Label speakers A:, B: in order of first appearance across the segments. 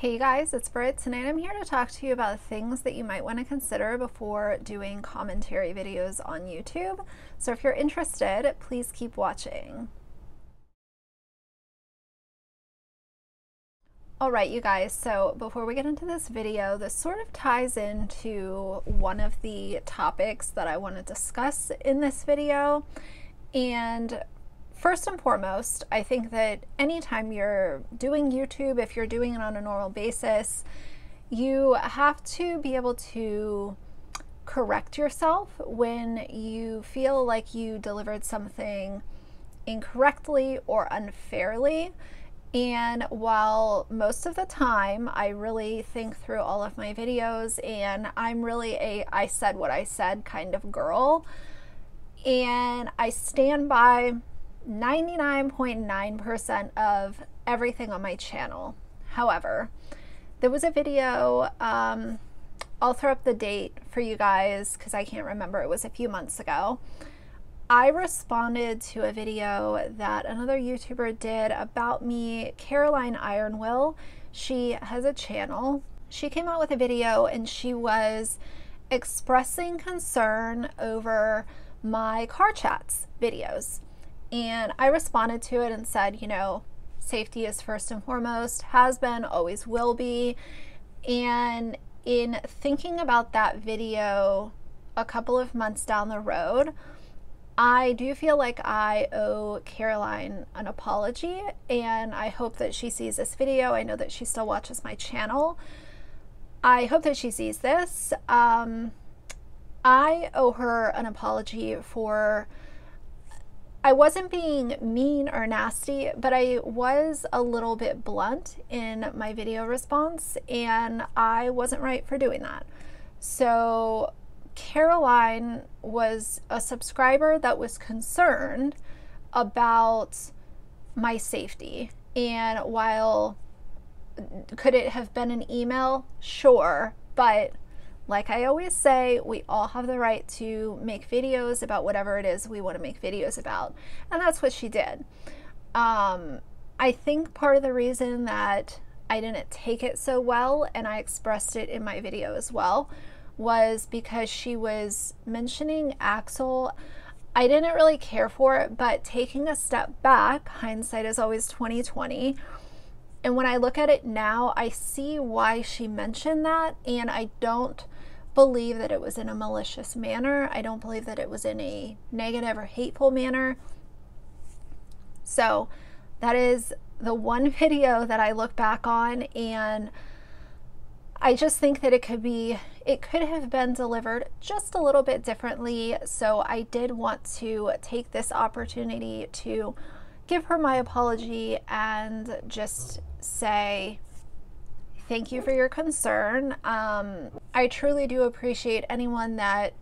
A: Hey guys, it's Britt. Tonight I'm here to talk to you about things that you might want to consider before doing commentary videos on YouTube. So if you're interested, please keep watching. Alright you guys, so before we get into this video, this sort of ties into one of the topics that I want to discuss in this video. And first and foremost, I think that anytime you're doing YouTube, if you're doing it on a normal basis, you have to be able to correct yourself when you feel like you delivered something incorrectly or unfairly. And while most of the time I really think through all of my videos and I'm really a I said what I said kind of girl, and I stand by 99.9% of everything on my channel. However, there was a video, I'll throw up the date for you guys because I can't remember, it was a few months ago. I responded to a video that another YouTuber did about me, Caroline Ironwill. She has a channel. She came out with a video and she was expressing concern over my car chats videos. And I responded to it and said, you know, safety is first and foremost, has been, always will be. And in thinking about that video a couple of months down the road, I do feel like I owe Caroline an apology, and I hope that she sees this video. I know that she still watches my channel. I hope that she sees this. I owe her an apology for, I wasn't being mean or nasty, but I was a little bit blunt in my video response, and I wasn't right for doing that. So Caroline was a subscriber that was concerned about my safety. And while could it have been an email? Sure. But like I always say, we all have the right to make videos about whatever it is we want to make videos about. And that's what she did. I think part of the reason that I didn't take it so well, and I expressed it in my video as well, was because she was mentioning Axel. I didn't really care for it, but taking a step back, hindsight is always 20/20. And when I look at it now, I see why she mentioned that, and I don't believe that it was in a malicious manner. I don't believe that it was in a negative or hateful manner. So that is the one video that I look back on, and I just think that it could have been delivered just a little bit differently. So I did want to take this opportunity to give her my apology and just say thank you for your concern. I truly do appreciate anyone that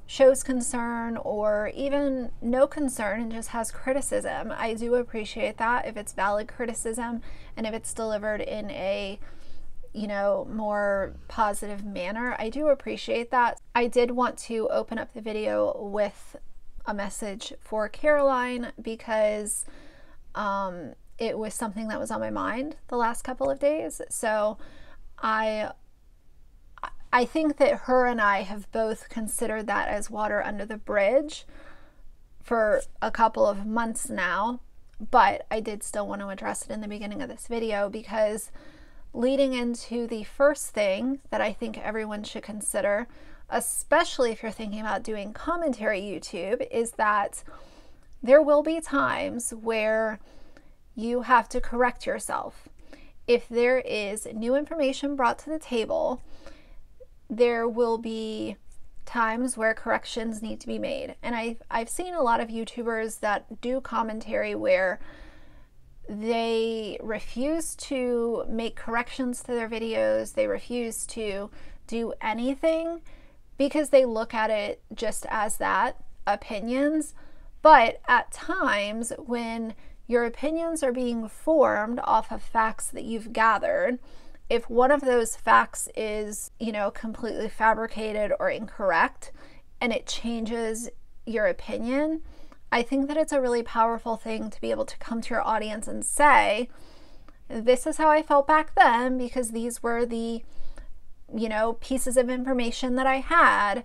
A: shows concern or even no concern and just has criticism. I do appreciate that if it's valid criticism and if it's delivered in a, you know, more positive manner. I do appreciate that. I did want to open up the video with a message for Caroline because it was something that was on my mind the last couple of days. So I think that her and I have both considered that as water under the bridge for a couple of months now, but I did still want to address it in the beginning of this video because leading into the first thing that I think everyone should consider, especially if you're thinking about doing commentary YouTube, is that there will be times where you have to correct yourself. If there is new information brought to the table, there will be times where corrections need to be made. And I've seen a lot of YouTubers that do commentary where they refuse to make corrections to their videos. They refuse to do anything because they look at it just as that, opinions. But at times when your opinions are being formed off of facts that you've gathered, if one of those facts is, you know, completely fabricated or incorrect and it changes your opinion, I think that it's a really powerful thing to be able to come to your audience and say, this is how I felt back then because these were the, you know, pieces of information that I had,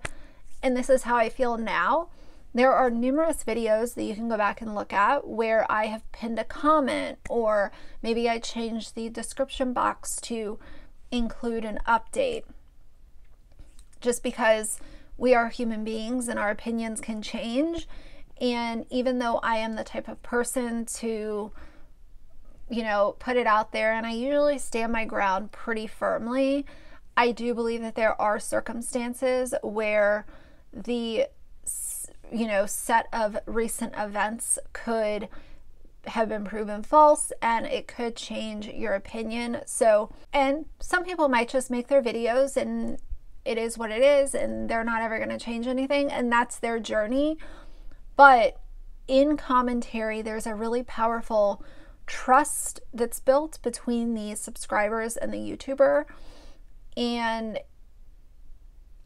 A: and this is how I feel now. There are numerous videos that you can go back and look at where I have pinned a comment, or maybe I changed the description box to include an update. Just because we are human beings and our opinions can change. And even though I am the type of person to, you know, put it out there, and I usually stand my ground pretty firmly, I do believe that there are circumstances where the, you know, set of recent events could have been proven false and it could change your opinion. So, and some people might just make their videos and it is what it is and they're not ever going to change anything, and that's their journey. But in commentary, there's a really powerful trust that's built between the subscribers and the YouTuber. And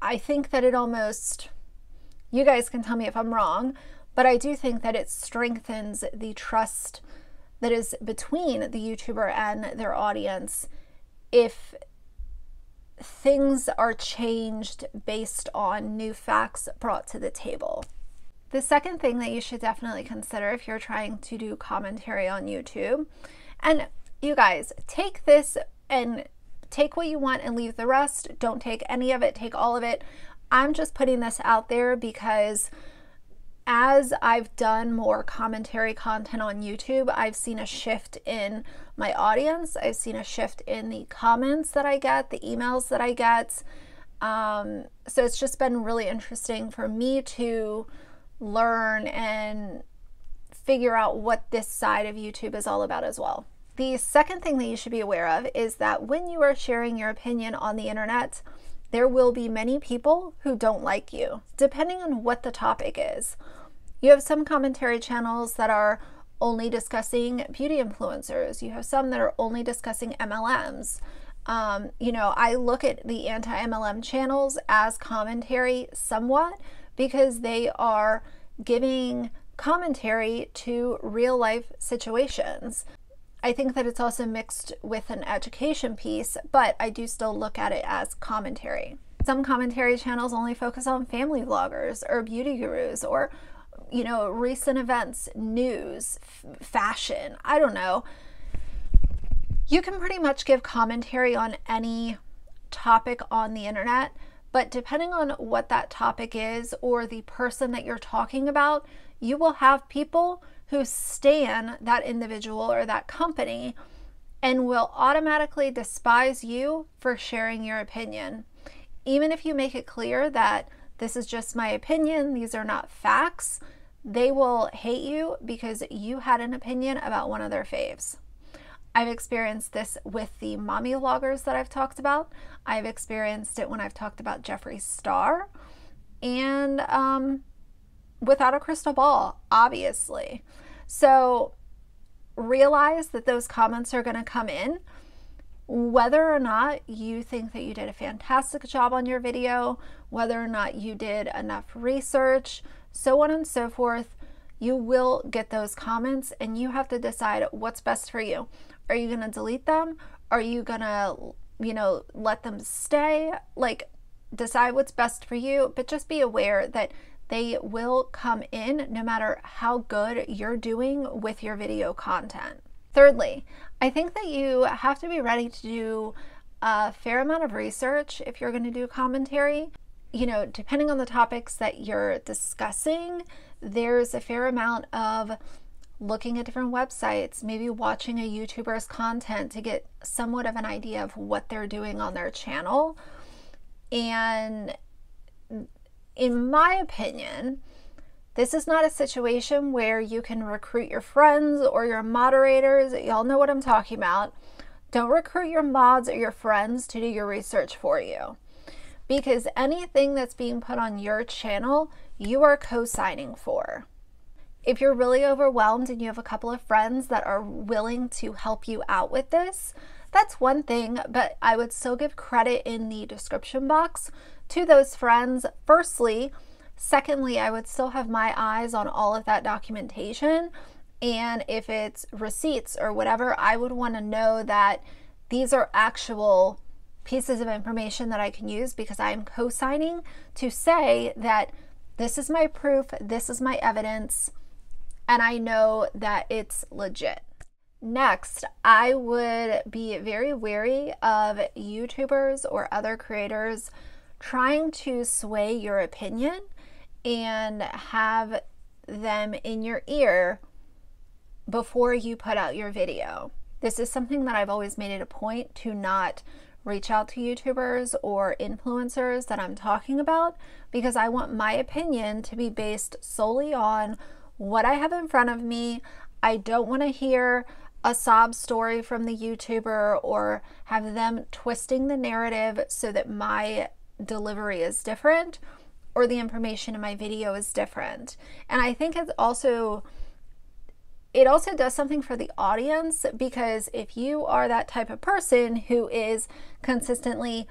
A: I think that it almost, you guys can tell me if I'm wrong, but I do think that it strengthens the trust that is between the YouTuber and their audience if things are changed based on new facts brought to the table. The second thing that you should definitely consider if you're trying to do commentary on YouTube, and you guys, take this and take what you want and leave the rest. Don't take any of it, take all of it. I'm just putting this out there because as I've done more commentary content on YouTube, I've seen a shift in my audience. I've seen a shift in the comments that I get, the emails that I get. So it's just been really interesting for me to learn and figure out what this side of YouTube is all about as well. The second thing that you should be aware of is that when you are sharing your opinion on the internet, there will be many people who don't like you, depending on what the topic is. You have some commentary channels that are only discussing beauty influencers. You have some that are only discussing MLMs. You know, I look at the anti-MLM channels as commentary somewhat because they are giving commentary to real life situations. I think that it's also mixed with an education piece, but I do still look at it as commentary. Some commentary channels only focus on family vloggers or beauty gurus or, you know, recent events, news, fashion, I don't know. You can pretty much give commentary on any topic on the internet, but depending on what that topic is or the person that you're talking about, you will have people who stan that individual or that company and will automatically despise you for sharing your opinion. Even if you make it clear that this is just my opinion, these are not facts, they will hate you because you had an opinion about one of their faves. I've experienced this with the mommy vloggers that I've talked about. I've experienced it when I've talked about Jeffree Star, and without a crystal ball, obviously. So realize that those comments are going to come in. Whether or not you think that you did a fantastic job on your video, whether or not you did enough research, so on and so forth, you will get those comments and you have to decide what's best for you. Are you going to delete them? Are you going to, you know, let them stay? Like, decide what's best for you, but just be aware that they will come in no matter how good you're doing with your video content. Thirdly, I think that you have to be ready to do a fair amount of research if you're going to do commentary. You know, depending on the topics that you're discussing, there's a fair amount of looking at different websites, maybe watching a YouTuber's content to get somewhat of an idea of what they're doing on their channel. And in my opinion, this is not a situation where you can recruit your friends or your moderators. Y'all know what I'm talking about. Don't recruit your mods or your friends to do your research for you, because anything that's being put on your channel, you are co-signing for. If you're really overwhelmed and you have a couple of friends that are willing to help you out with this, that's one thing, but I would still give credit in the description box to those friends, firstly. Secondly, I would still have my eyes on all of that documentation And if it's receipts or whatever, I would want to know that these are actual pieces of information that I can use, because I am co-signing to say that this is my proof, this is my evidence, and I know that it's legit. Next, I would be very wary of YouTubers or other creators trying to sway your opinion and have them in your ear before you put out your video. This is something that I've always made it a point to not reach out to YouTubers or influencers that I'm talking about, because I want my opinion to be based solely on what I have in front of me. I don't want to hear a sob story from the YouTuber or have them twisting the narrative so that my delivery is different or the information in my video is different. And I think it also does something for the audience, because if you are that type of person who is consistently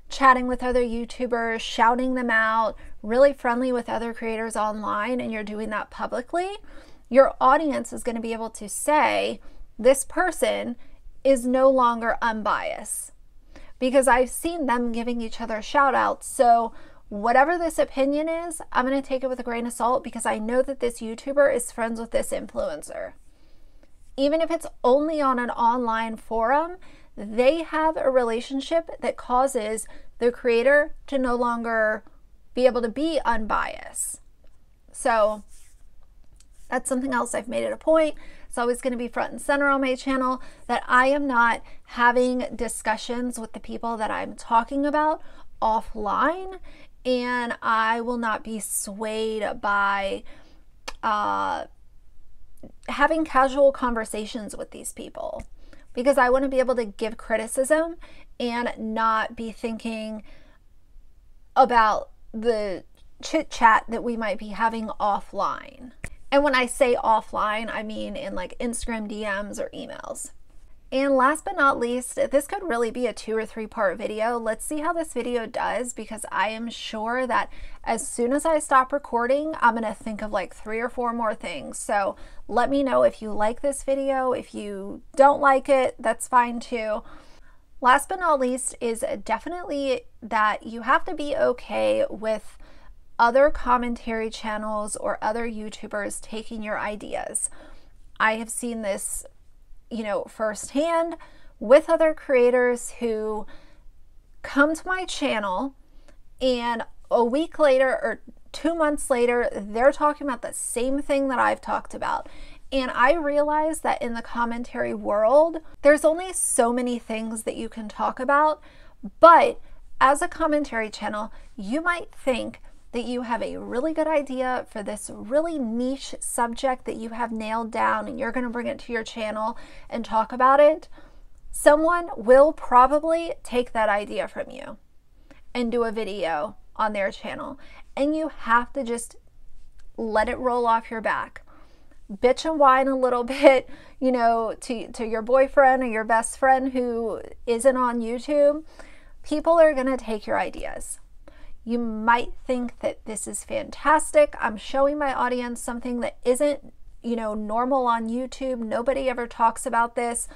A: chatting with other YouTubers, shouting them out, really friendly with other creators online, and you're doing that publicly, your audience is going to be able to say, this person is no longer unbiased, because I've seen them giving each other shout outs. So whatever this opinion is, I'm going to take it with a grain of salt, because I know that this YouTuber is friends with this influencer. Even if it's only on an online forum, they have a relationship that causes the creator to no longer be able to be unbiased. So that's something else I've made it a point. It's always going to be front and center on my channel that I am not having discussions with the people that I'm talking about offline, and I will not be swayed by having casual conversations with these people, because I want to be able to give criticism and not be thinking about the chit chat that we might be having offline. And when I say offline, I mean in like Instagram DMs or emails. And last but not least, this could really be a 2 or 3 part video. Let's see how this video does, because I am sure that as soon as I stop recording, I'm going to think of like 3 or 4 more things. So let me know if you like this video. If you don't like it, that's fine too. Last but not least is definitely that you have to be okay with other commentary channels or other YouTubers taking your ideas. I have seen this, firsthand with other creators who come to my channel and a week later or 2 months later, they're talking about the same thing that I've talked about. And I realize that in the commentary world, there's only so many things that you can talk about. But as a commentary channel, you might think that you have a really good idea for this really niche subject that you have nailed down, and you're going to bring it to your channel and talk about it. Someone will probably take that idea from you and do a video on their channel, and you have to just let it roll off your back. Bitch and whine a little bit, to your boyfriend or your best friend who isn't on YouTube. People are going to take your ideas. You might think that this is fantastic. I'm showing my audience something that isn't, normal on YouTube. Nobody ever talks about this.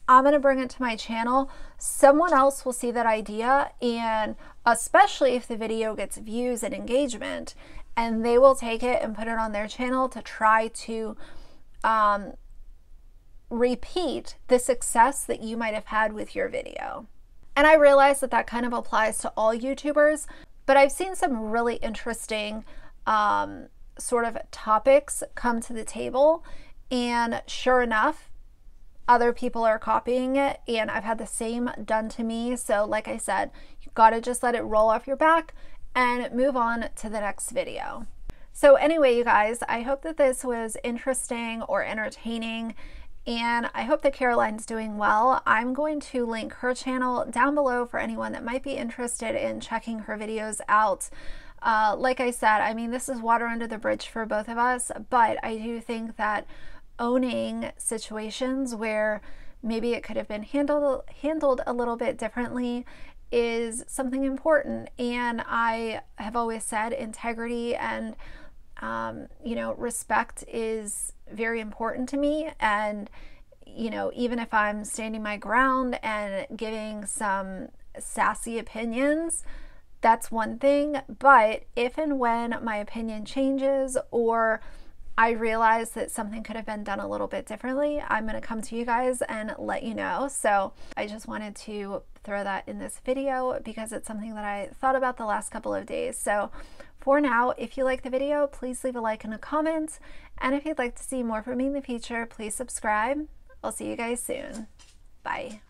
A: I'm going to bring it to my channel. Someone else will see that idea, and especially if the video gets views and engagement, and they will take it and put it on their channel to try to repeat the success that you might have had with your video. And I realize that that kind of applies to all YouTubers, but I've seen some really interesting sort of topics come to the table, and sure enough, other people are copying it, and I've had the same done to me. So like I said, you gotta just let it roll off your back and move on to the next video. So anyway, you guys, I hope that this was interesting or entertaining, and I hope that Caroline's doing well. I'm going to link her channel down below for anyone that might be interested in checking her videos out. Like I said, I mean, this is water under the bridge for both of us, but I do think that owning situations where maybe it could have been handled a little bit differently is something important. And I have always said integrity and You know, respect is very important to me, and you know, even if I'm standing my ground and giving some sassy opinions, that's one thing. But if and when my opinion changes, or I realize that something could have been done a little bit differently, I'm going to come to you guys and let you know. So I just wanted to throw that in this video because it's something that I thought about the last couple of days. So for now, if you like the video, please leave a like and a comment. And if you'd like to see more from me in the future, please subscribe. I'll see you guys soon. Bye.